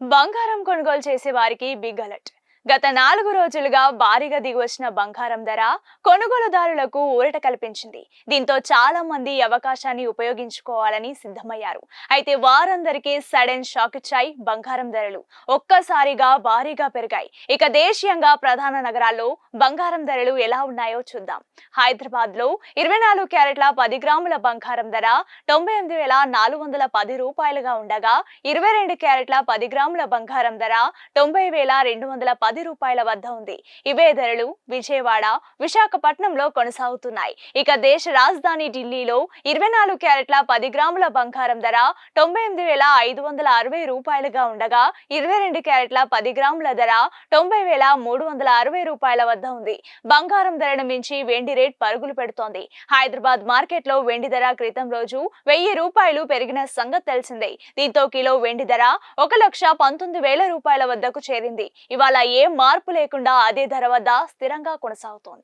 బంగారం కొనుగోలు చేసే వారికి బిగ్ అలర్ట్. గత 4 రోజులుగా భారీగా దిగివచ్చిన బంగారం ధర కొనుగోలుదారులకు ఊరట కల్పించింది. దీంతో చాలా మంది ఈ అవకాశాన్ని ఉపయోగించుకోవాలని సిద్ధమయ్యారు. అయితే వారందరికీ సడన్ షాక్ ఇచ్చాయి బంగారం ధరలు. ఒక్కసారిగా భారీగా పెరిగాయి. ఇక దేశీయంగా ప్రధాన నగరాల్లో బంగారం ధరలు ఎలా ఉన్నాయో చూద్దాం. హైదరాబాద్ లో 24 క్యారెట్ల 10 గ్రాముల బంగారం ధర 98,410 రూపాయలుగా ఉండగా 22 క్యారెట్ల 10 గ్రాముల బంగారం ధర 90,210 రూపాయల వద్ద ఉంది. ఇవే ధరలు విజయవాడ, విశాఖపట్నంలో కొనసాగుతున్నాయి. ఇక దేశ రాజధాని ఢిల్లీలో 24 క్యారెట్ల 10 గ్రాముల బంగారం ధర 98,560 రూపాయలుగా ఉండగా 22 క్యారెట్ల 10 గ్రాముల ధర 90,360 రూపాయల వద్ద ఉంది. బంగారం ధరను మించి వెండి రేట్ పరుగులు పెడుతోంది. హైదరాబాద్ మార్కెట్లో వెండి ధర క్రితం రోజు 1000 రూపాయలు పెరిగిన సంగతి తెలిసిందే. దీంతో కిలో వెండి ధర 1,19,000 రూపాయల వద్దకు చేరింది. ఇవాళ ఏ మార్పు లేకుండా అదే ధర వద్ద స్థిరంగా కొనసాగుతోంది.